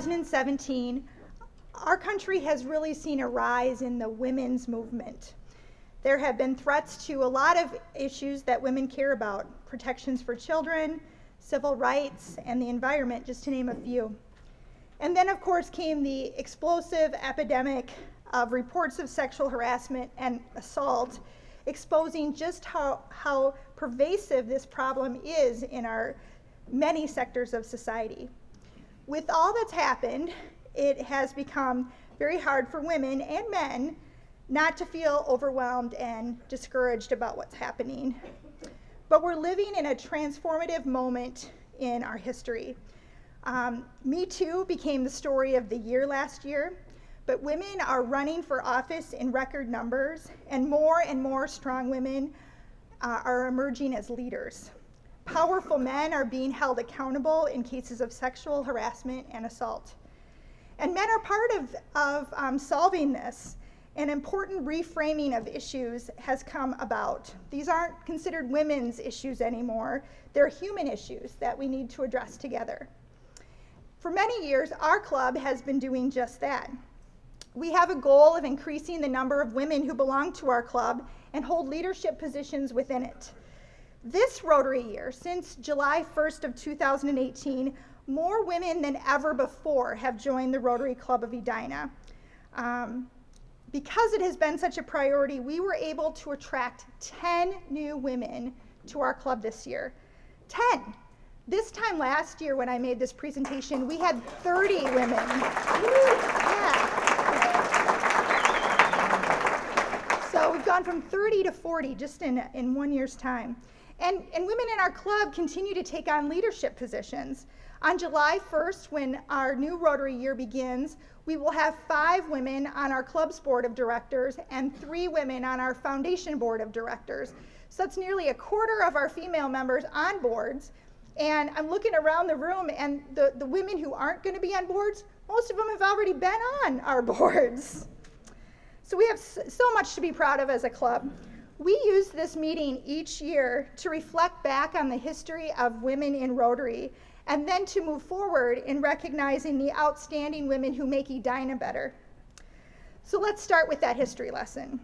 2017, our country has really seen a rise in the women's movement. There have been threats to a lot of issues that women care about: protections for children, civil rights, and the environment, just to name a few. And then, of course, came the explosive epidemic of reports of sexual harassment and assault, exposing just how pervasive this problem is in our many sectors of society. With all that's happened, it has become very hard for women and men not to feel overwhelmed and discouraged about what's happening. But we're living in a transformative moment in our history. Me Too became the story of the year last year, but women are running for office in record numbers, and more strong women are emerging as leaders. Powerful men are being held accountable in cases of sexual harassment and assault. And men are part of solving this. An important reframing of issues has come about. These aren't considered women's issues anymore. They're human issues that we need to address together. For many years, our club has been doing just that. We have a goal of increasing the number of women who belong to our club and hold leadership positions within it. This Rotary year, since July 1st of 2018, more women than ever before have joined the Rotary Club of Edina. Because it has been such a priority, we were able to attract 10 new women to our club this year. 10. This time last year when I made this presentation, we had 30 women. Yeah. So we've gone from 30 to 40 just in 1 year's time. And women in our club continue to take on leadership positions. On July 1st, when our new Rotary year begins, we will have 5 women on our club's board of directors and 3 women on our foundation board of directors. So that's nearly a quarter of our female members on boards. And I'm looking around the room, and the women who aren't going to be on boards, most of them have already been on our boards. So we have so much to be proud of as a club. We use this meeting each year to reflect back on the history of women in Rotary, and then to move forward in recognizing the outstanding women who make Edina better. So let's start with that history lesson.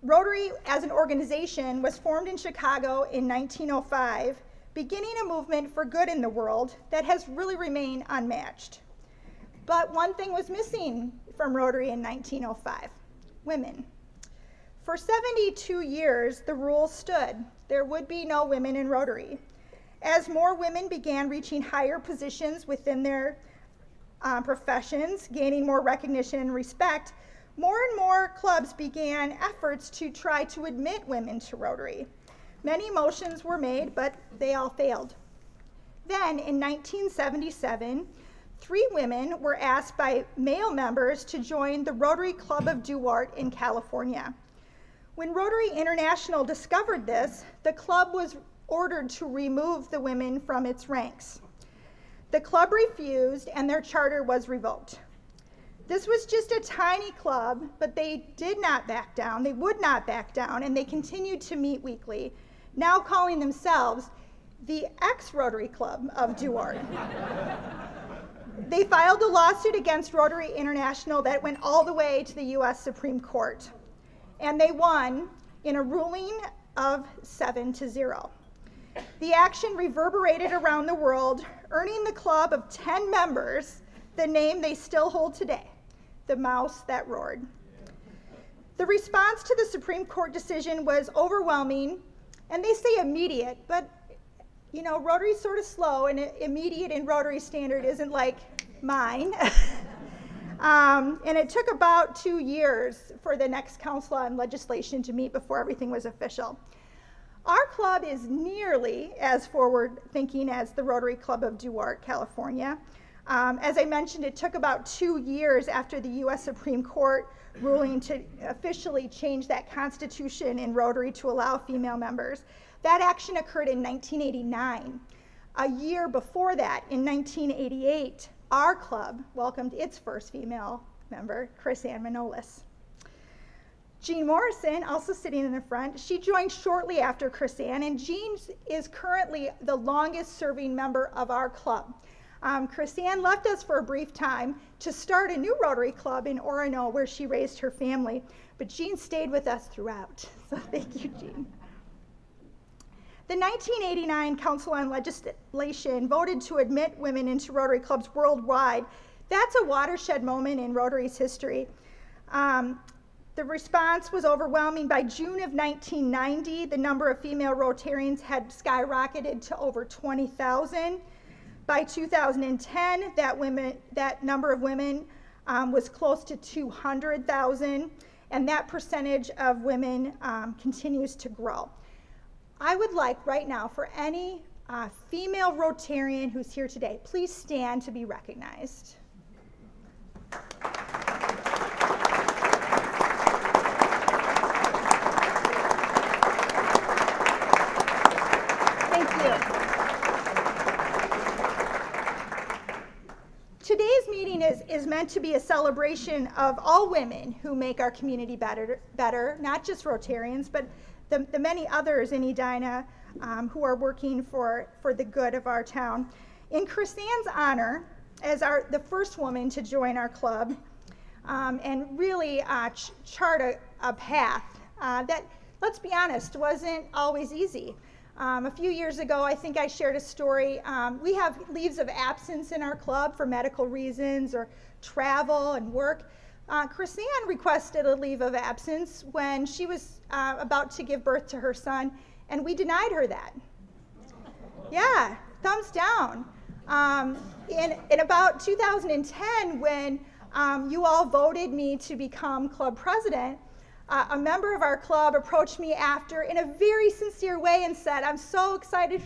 Rotary, as an organization, was formed in Chicago in 1905, beginning a movement for good in the world that has really remained unmatched. But one thing was missing from Rotary in 1905: women. For 72 years, the rule stood: there would be no women in Rotary. As more women began reaching higher positions within their professions, gaining more recognition and respect, more and more clubs began efforts to try to admit women to Rotary. Many motions were made, but they all failed. Then, in 1977, 3 women were asked by male members to join the Rotary Club of Duarte in California. When Rotary International discovered this, the club was ordered to remove the women from its ranks. The club refused, and their charter was revoked. This was just a tiny club, but they did not back down. They would not back down, and they continued to meet weekly, now calling themselves the ex-Rotary Club of Duarte. They filed a lawsuit against Rotary International that went all the way to the US Supreme Court, and they won in a ruling of 7-0. The action reverberated around the world, earning the club of 10 members the name they still hold today: the Mouse That Roared. The response to the Supreme Court decision was overwhelming, and they say immediate, but you know, Rotary's sort of slow, and immediate in Rotary standard isn't like mine. And it took about 2 years for the next council on legislation to meet before everything was official. Our club is nearly as forward-thinking as the Rotary Club of Duarte, California. As I mentioned, it took about 2 years after the US Supreme Court ruling to officially change that constitution in Rotary to allow female members. That action occurred in 1989. A year before that, in 1988, our club welcomed its first female member, Chrysanne Manoles. Jean Morrison, also sitting in the front, she joined shortly after Chrysanne, and Jean is currently the longest serving member of our club. Chrysanne left us for a brief time to start a new Rotary Club in Orono where she raised her family, but Jean stayed with us throughout. So thank you, Jean. The 1989 Council on Legislation voted to admit women into Rotary clubs worldwide. That's a watershed moment in Rotary's history. The response was overwhelming. By June of 1990, the number of female Rotarians had skyrocketed to over 20,000. By 2010, that number of women was close to 200,000, and that percentage of women continues to grow. I would like right now for any female Rotarian who's here today, please stand to be recognized. Thank you. Today's meeting is meant to be a celebration of all women who make our community better, not just Rotarians, but the many others in Edina who are working for the good of our town. In Chrysanne's honor, as the first woman to join our club and really chart a path that, let's be honest, wasn't always easy. A few years ago, I think I shared a story. We have leaves of absence in our club for medical reasons or travel and work. Chrysanne requested a leave of absence when she was about to give birth to her son, and we denied her that. Yeah, thumbs down. In about 2010, when you all voted me to become club president, a member of our club approached me after in a very sincere way and said, "I'm so excited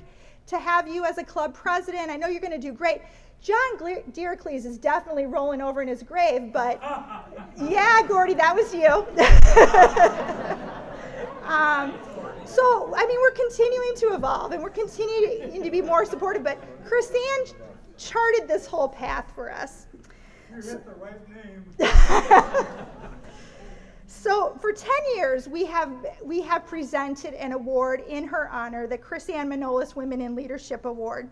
to have you as a club president. I know you're going to do great." John Deercles is definitely rolling over in his grave, but yeah, Gordy, that was you. So, I mean, we're continuing to evolve and we're continuing to be more supportive, but Chrysanne charted this whole path for us. You hit the right name. So for 10 years, we have presented an award in her honor, the Chrysanne Manoles Women in Leadership Award.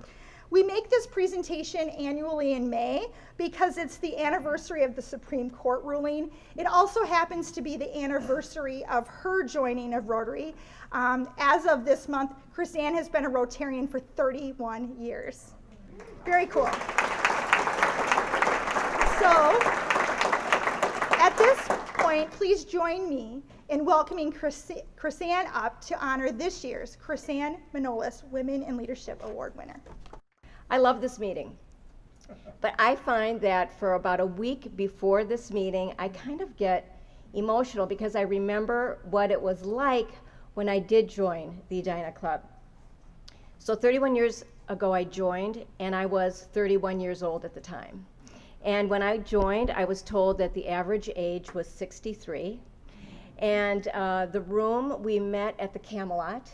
We make this presentation annually in May because it's the anniversary of the Supreme Court ruling. It also happens to be the anniversary of her joining of Rotary. As of this month, Chrysanne has been a Rotarian for 31 years. Very cool. So, at this point, please join me in welcoming Chrysanne up to honor this year's Chrysanne Manoles Women in Leadership Award winner. I love this meeting, but I find that for about a week before this meeting, I kind of get emotional because I remember what it was like when I did join the Edina Club. So 31 years ago I joined, and I was 31 years old at the time. And when I joined, I was told that the average age was 63. And the room, we met at the Camelot.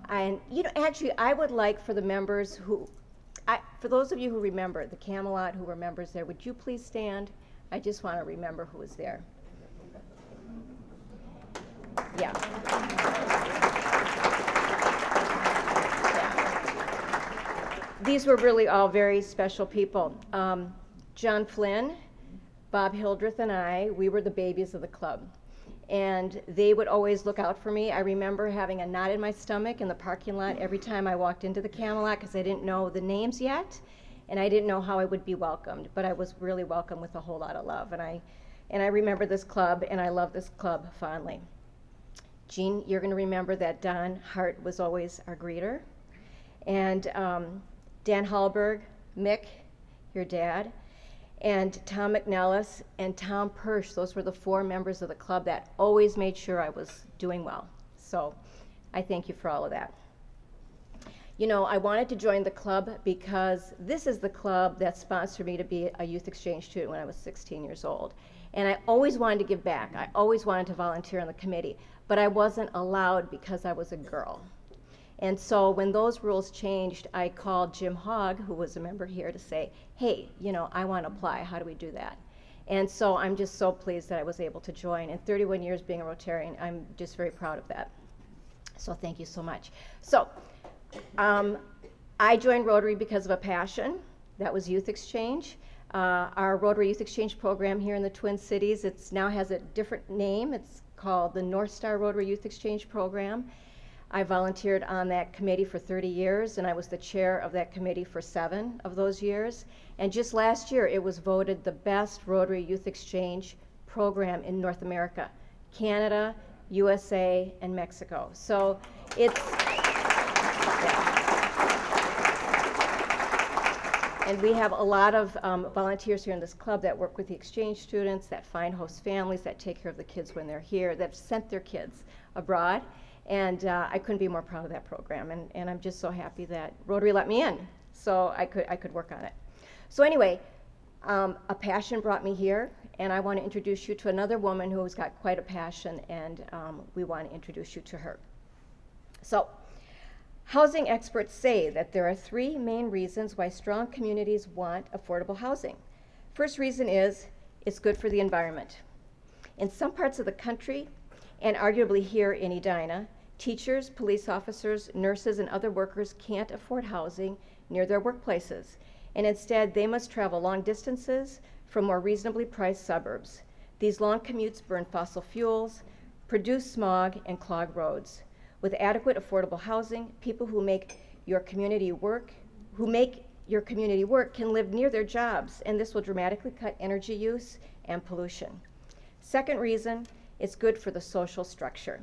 And, you know, actually, I would like for the members for those of you who remember the Camelot, who were members there, would you please stand? I just want to remember who was there. Yeah. These were really all very special people. John Flynn, Bob Hildreth, and I, we were the babies of the club. And they would always look out for me. I remember having a knot in my stomach in the parking lot every time I walked into the Camelot because I didn't know the names yet, and I didn't know how I would be welcomed, but I was really welcomed with a whole lot of love. And I remember this club, and I love this club fondly. Jean, you're going to remember that Don Hart was always our greeter. And Dan Hallberg, Mick, your dad, and Tom McNellis and Tom Persh, those were the 4 members of the club that always made sure I was doing well. So I thank you for all of that. You know, I wanted to join the club because this is the club that sponsored me to be a youth exchange student when I was 16 years old. And I always wanted to give back. I always wanted to volunteer on the committee, but I wasn't allowed because I was a girl. And so when those rules changed, I called Jim Hogg, who was a member here, to say, hey, you know, I want to apply. How do we do that? And so I'm just so pleased that I was able to join. And 31 years being a Rotarian, I'm just very proud of that. So thank you so much. So I joined Rotary because of a passion That was Youth Exchange. Our Rotary Youth Exchange program here in the Twin Cities, it now has a different name. It's called the North Star Rotary Youth Exchange Program. I volunteered on that committee for 30 years, and I was the chair of that committee for 7 of those years. And just last year, it was voted the best Rotary Youth Exchange program in North America, Canada, USA, and Mexico. So it's, and we have a lot of volunteers here in this club that work with the exchange students, that find host families, that take care of the kids when they're here, that have sent their kids abroad. And I couldn't be more proud of that program. And I'm just so happy that Rotary let me in so I could work on it. So anyway, a passion brought me here, and I want to introduce you to another woman who's got quite a passion, and we want to introduce you to her. So, housing experts say that there are 3 main reasons why strong communities want affordable housing. First reason is it's good for the environment. In some parts of the country, and arguably here in Edina, teachers, police officers, nurses, and other workers can't afford housing near their workplaces, and instead they must travel long distances from more reasonably priced suburbs. These long commutes burn fossil fuels, produce smog, and clog roads. With adequate affordable housing, people who make your community work can live near their jobs, and this will dramatically cut energy use and pollution. Second reason, it's good for the social structure.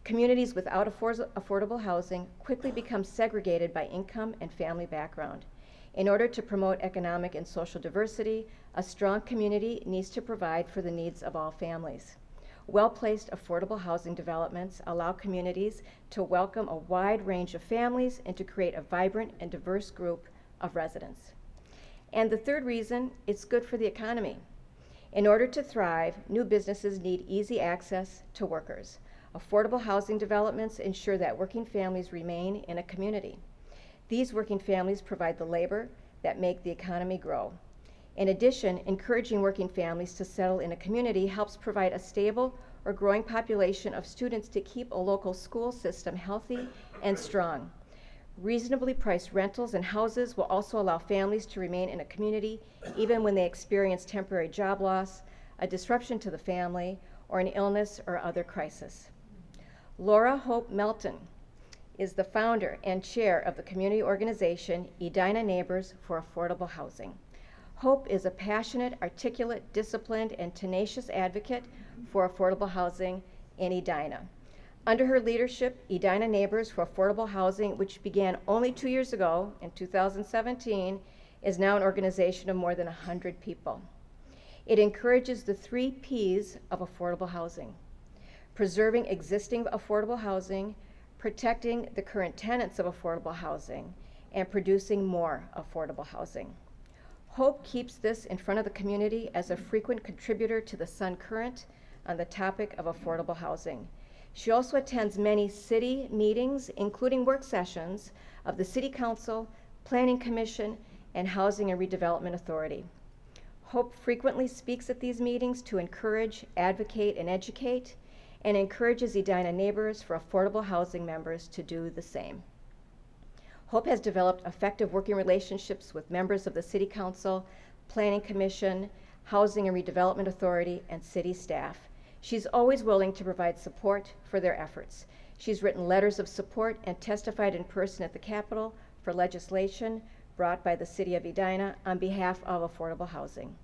Communities without affordable housing quickly become segregated by income and family background. In order to promote economic and social diversity, a strong community needs to provide for the needs of all families. Well-placed affordable housing developments allow communities to welcome a wide range of families and to create a vibrant and diverse group of residents. And the third reason, it's good for the economy. In order to thrive, new businesses need easy access to workers. Affordable housing developments ensure that working families remain in a community. These working families provide the labor that make the economy grow. In addition, encouraging working families to settle in a community helps provide a stable or growing population of students to keep a local school system healthy and strong. Reasonably priced rentals and houses will also allow families to remain in a community even when they experience temporary job loss, a disruption to the family, or an illness or other crisis. Laurel Hope Melton is the founder and chair of the community organization Edina Neighbors for Affordable Housing. Hope is a passionate, articulate, disciplined, and tenacious advocate for affordable housing in Edina. Under her leadership, Edina Neighbors for Affordable Housing, which began only 2 years ago in 2017, is now an organization of more than 100 people. It encourages the 3 Ps of affordable housing: preserving existing affordable housing, protecting the current tenants of affordable housing, and producing more affordable housing. Hope keeps this in front of the community as a frequent contributor to the Sun Current on the topic of affordable housing. She also attends many city meetings, including work sessions of the City Council, Planning Commission, and Housing and Redevelopment Authority. Hope frequently speaks at these meetings to encourage, advocate, and educate, and encourages Edina Neighbors for Affordable Housing members to do the same. Hope has developed effective working relationships with members of the City Council, Planning Commission, Housing and Redevelopment Authority, and city staff. She's always willing to provide support for their efforts. She's written letters of support and testified in person at the Capitol for legislation brought by the City of Edina on behalf of affordable housing.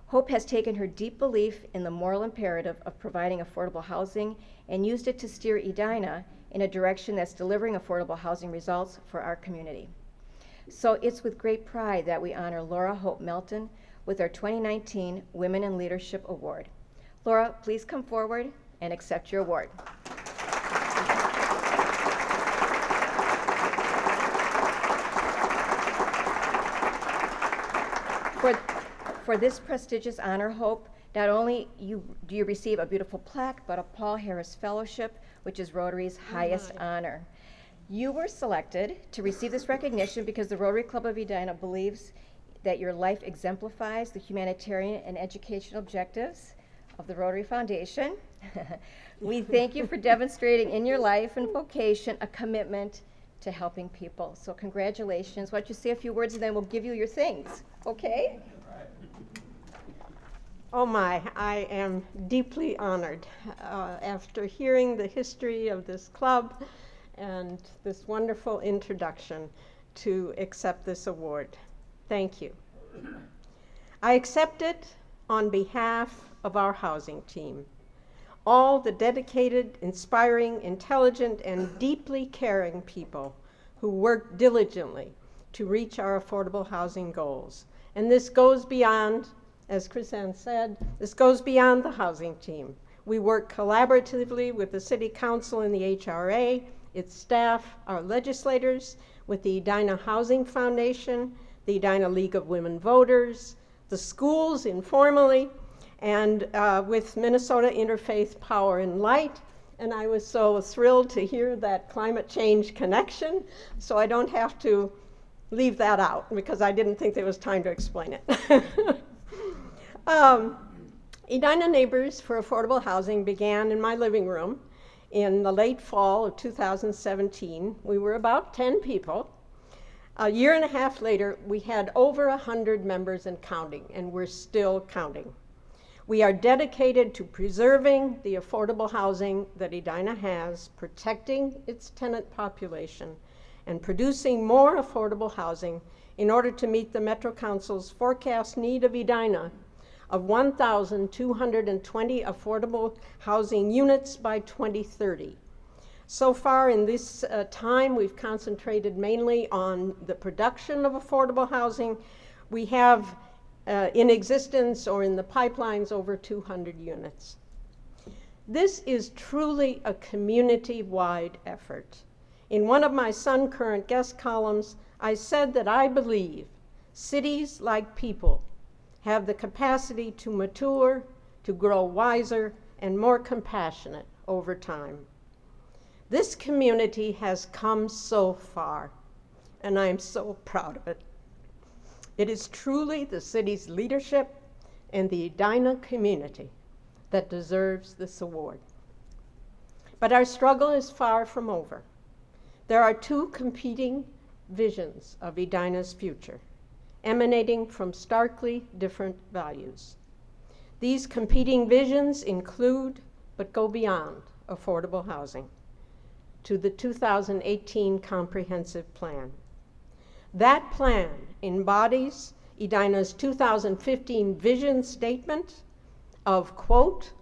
Hope has taken her deep belief in the moral imperative of providing affordable housing and used it to steer Edina in a direction that's delivering affordable housing results for our community. So it's with great pride that we honor Laura Hope Melton with our 2019 Women in Leadership Award. Laura, please come forward and accept your award. For this prestigious honor, Hope, not only do you receive a beautiful plaque, but a Paul Harris Fellowship, which is Rotary's highest honor. You were selected to receive this recognition because the Rotary Club of Edina believes that your life exemplifies the humanitarian and educational objectives of the Rotary Foundation. We thank you for demonstrating in your life and vocation a commitment to helping people. So congratulations. Why don't you say a few words and then we'll give you your things, okay? Oh my, I am deeply honored after hearing the history of this club and this wonderful introduction to accept this award. Thank you. I accept it on behalf of our housing team, all the dedicated, inspiring, intelligent, and deeply caring people who work diligently to reach our affordable housing goals. And this goes beyond, as Chrysanne said, this goes beyond the housing team. We work collaboratively with the City Council and the HRA, its staff, our legislators, with the Edina Housing Foundation, the Edina League of Women Voters, the schools informally, and with Minnesota Interfaith Power and Light. And I was so thrilled to hear that climate change connection, so I don't have to leave that out because I didn't think there was time to explain it. Edina Neighbors for Affordable Housing began in my living room in the late fall of 2017. We were about 10 people. A year and a half later, we had over 100 members and counting, and we're still counting. We are dedicated to preserving the affordable housing that Edina has, protecting its tenant population, and producing more affordable housing in order to meet the Metro Council's forecast need of Edina of 1,220 affordable housing units by 2030. So far in this time, we've concentrated mainly on the production of affordable housing. We have in existence or in the pipelines over 200 units. This is truly a community-wide effort. In one of my Sun Current guest columns, I said that I believe cities, like people, have the capacity to mature, to grow wiser, and more compassionate over time. This community has come so far, and I am so proud of it. It is truly the city's leadership and the Edina community that deserves this award. But our struggle is far from over. There are two competing visions of Edina's future, emanating from starkly different values. These competing visions include, but go beyond, affordable housing to the 2018 Comprehensive Plan. That plan embodies Edina's 2015 vision statement of, quote,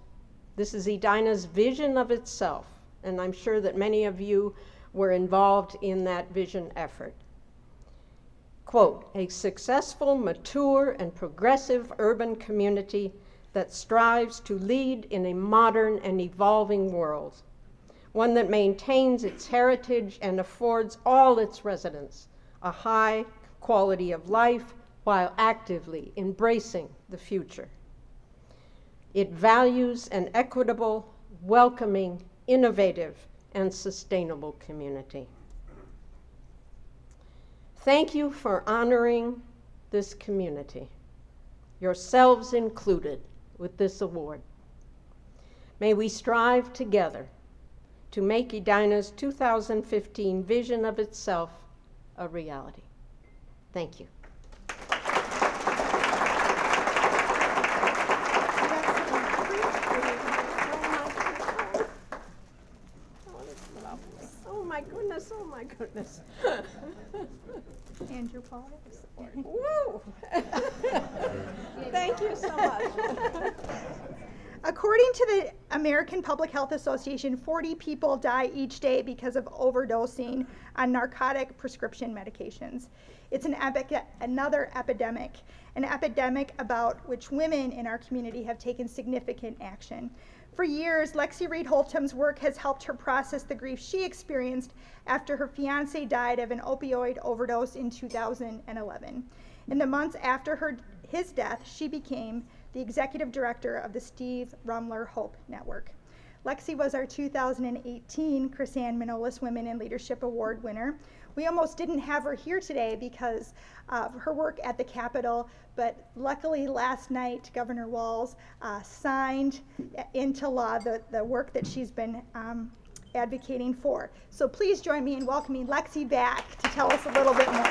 this is Edina's vision of itself, and I'm sure that many of you were involved in that vision effort. Quote, a successful, mature, and progressive urban community that strives to lead in a modern and evolving world, one that maintains its heritage and affords all its residents a high quality of life while actively embracing the future. It values an equitable, welcoming, innovative, and sustainable community. Thank you for honoring this community, yourselves included, with this award. May we strive together to make Edina's 2015 vision of itself a reality. Thank you. Oh my goodness, oh my goodness. And your paws. Woo! Thank you so much. According to the American Public Health Association, 40 people die each day because of overdosing on narcotic prescription medications. It's another epidemic, an epidemic about which women in our community have taken significant action. For years, Lexi Reed Holtum's work has helped her process the grief she experienced after her fiancé died of an opioid overdose in 2011. In the months after his death, she became the executive director of the Steve Rummler Hope Network. Lexi was our 2018 Chrysanne Manoles Women in Leadership Award winner. We almost didn't have her here today because of her work at the Capitol, but luckily last night Governor Walz signed into law the work that she's been advocating for. So please join me in welcoming Lexi back to tell us a little bit more.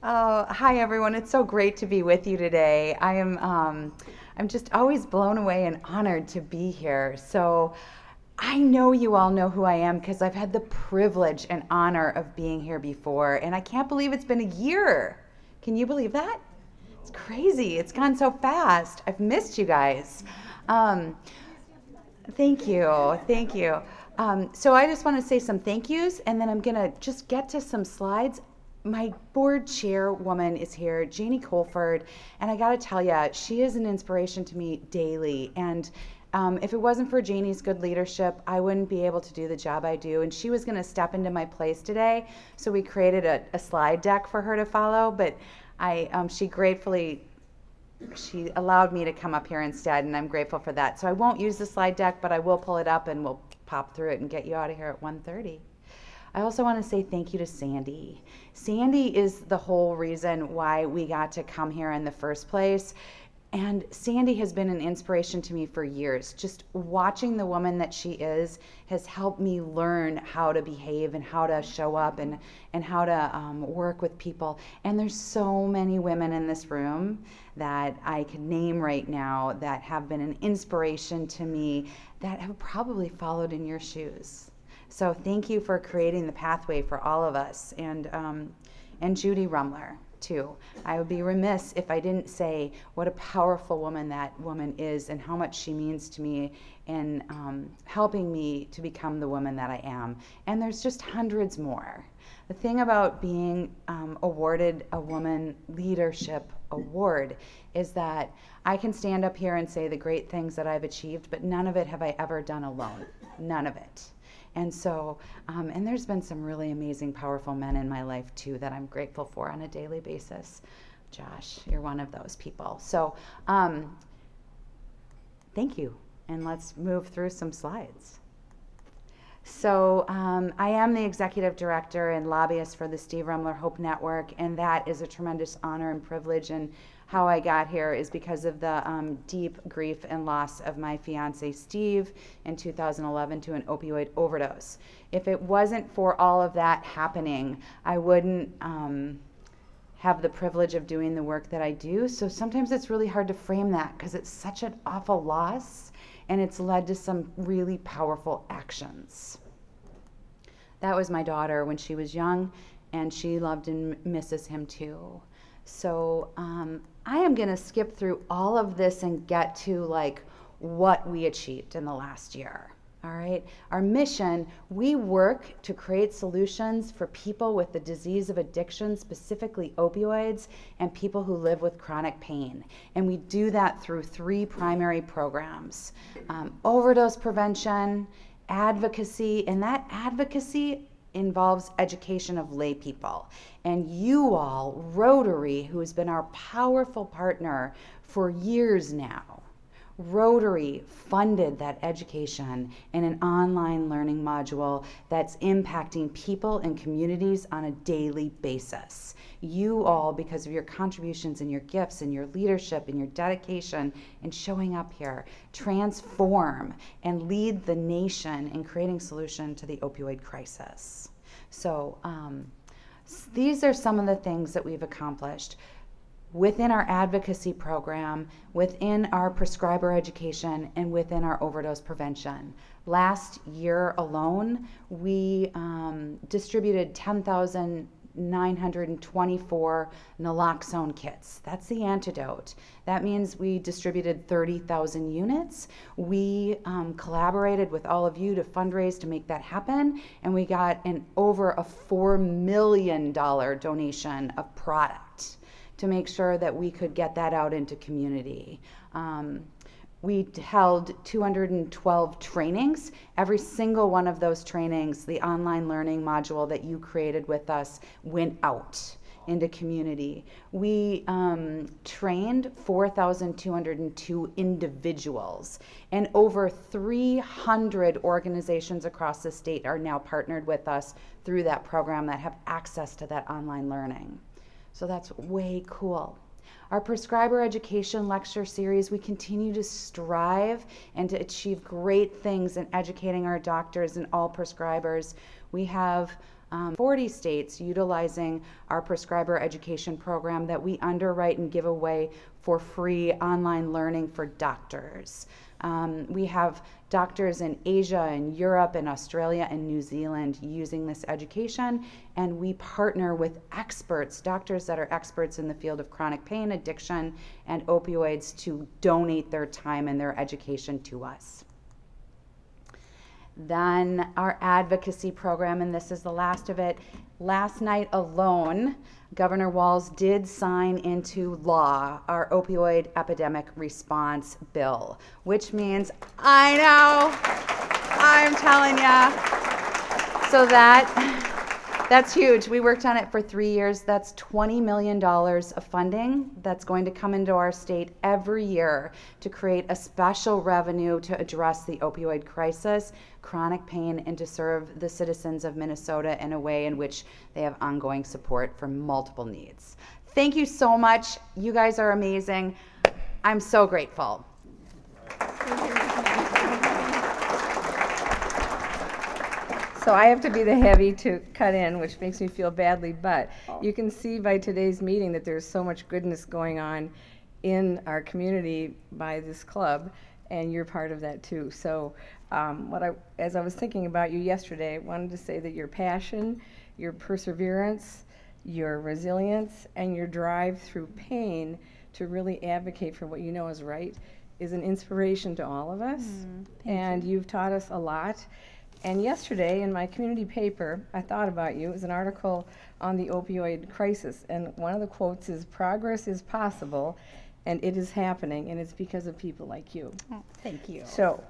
Oh, hi everyone. It's so great to be with you today. I'm just always blown away and honored to be here. So I know you all know who I am because I've had the privilege and honor of being here before, and I can't believe it's been a year. Can you believe that? It's crazy. It's gone so fast. I've missed you guys. Thank you. Thank you. So I just want to say some thank yous, and then I'm going to just get to some slides. My board chairwoman is here, Janie Colford, and I got to tell you, she is an inspiration to me daily. And if it wasn't for Janie's good leadership, I wouldn't be able to do the job I do. And she was going to step into my place today, so we created a slide deck for her to follow. But she allowed me to come up here instead, and I'm grateful for that. So I won't use the slide deck, but I will pull it up and we'll pop through it and get you out of here at 1:30. I also want to say thank you to Sandy. Sandy is the whole reason why we got to come here in the first place. And Sandy has been an inspiration to me for years. Just watching the woman that she is has helped me learn how to behave and how to show up and how to work with people. And there's so many women in this room that I can name right now that have been an inspiration to me that have probably followed in your shoes. So thank you for creating the pathway for all of us, and Judy Rummler too. I would be remiss if I didn't say what a powerful woman that woman is and how much she means to me in helping me to become the woman that I am. And there's just hundreds more. The thing about being awarded a Woman Leadership Award is that I can stand up here and say the great things that I've achieved, but none of it have I ever done alone. None of it. And so, and there's been some really amazing, powerful men in my life too that I'm grateful for on a daily basis. Josh, you're one of those people. So, thank you. And let's move through some slides. So, I am the executive director and lobbyist for the Steve Rummler Hope Network, and that is a tremendous honor and privilege. And how I got here is because of the deep grief and loss of my fiancé Steve in 2011 to an opioid overdose. If it wasn't for all of that happening, I wouldn't have the privilege of doing the work that I do. So sometimes it's really hard to frame that because it's such an awful loss, and it's led to some really powerful actions. That was my daughter when she was young, and she loved and misses him too. So I am going to skip through all of this and get to like what we achieved in the last year. All right. Our mission, we work to create solutions for people with the disease of addiction, specifically opioids, and people who live with chronic pain. And we do that through 3 primary programs: overdose prevention, advocacy, and that advocacy involves education of lay people. And you all, Rotary, who has been our powerful partner for years now, Rotary funded that education in an online learning module that's impacting people and communities on a daily basis. You all, because of your contributions and your gifts and your leadership and your dedication and showing up here, transform and lead the nation in creating solution to the opioid crisis. So these are some of the things that we've accomplished within our advocacy program, within our prescriber education, and within our overdose prevention. Last year alone, we distributed 10,924 naloxone kits. That's the antidote. That means we distributed 30,000 units. We collaborated with all of you to fundraise to make that happen, and we got over a $4 million donation of product to make sure that we could get that out into community. We held 212 trainings. Every single one of those trainings, the online learning module that you created with us, went out into community. We trained 4,202 individuals, and over 300 organizations across the state are now partnered with us through that program that have access to that online learning. So that's way cool. Our prescriber education lecture series, we continue to strive and to achieve great things in educating our doctors and all prescribers. We have 40 states utilizing our prescriber education program that we underwrite and give away for free online learning for doctors. We have doctors in Asia and Europe and Australia and New Zealand using this education, and we partner with experts, doctors that are experts in the field of chronic pain, addiction, and opioids to donate their time and their education to us. Then our advocacy program, and this is the last of it. Last night alone, Governor Walz did sign into law our opioid epidemic response bill, which means, I know, I'm telling ya. So that's huge. We worked on it for 3 years. That's $20 million of funding that's going to come into our state every year to create a special revenue to address the opioid crisis, chronic pain, and to serve the citizens of Minnesota in a way in which they have ongoing support for multiple needs. Thank you so much. You guys are amazing. I'm so grateful. So I have to be the heavy to cut in, which makes me feel badly, but you can see by today's meeting that there's so much goodness going on in our community by this club, and you're part of that too. So as I was thinking about you yesterday, I wanted to say that your passion, your perseverance, your resilience, and your drive through pain to really advocate for what you know is right is an inspiration to all of us, and you've taught us a lot. And yesterday in my community paper, I thought about you. It was an article on the opioid crisis, and one of the quotes is, "Progress is possible, and it is happening, and it's because of people like you." Oh, thank you. So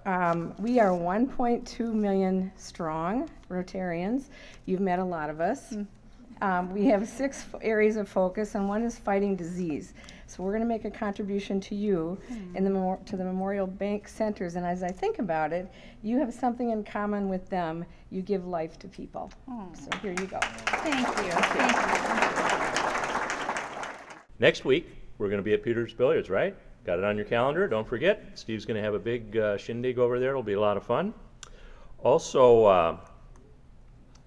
we are 1.2 million strong Rotarians. You've met a lot of us. We have 6 areas of focus, and one is fighting disease. So we're going to make a contribution to you in to the Memorial Bank Centers. And as I think about it, you have something in common with them. You give life to people. So here you go. Thank you. Thank you. Next week, we're going to be at Peter's Billiards, right? Got it on your calendar. Don't forget. Steve's going to have a big shindig over there. It'll be a lot of fun. Also,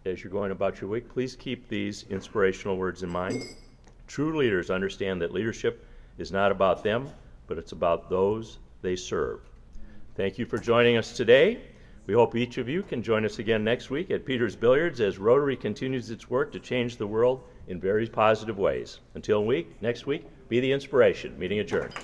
as you're going about your week, please keep these inspirational words in mind. True leaders understand that leadership is not about them, but it's about those they serve. Thank you for joining us today. We hope each of you can join us again next week at Peter's Billiards as Rotary continues its work to change the world in very positive ways. Until next week, be the inspiration. Meeting adjourned.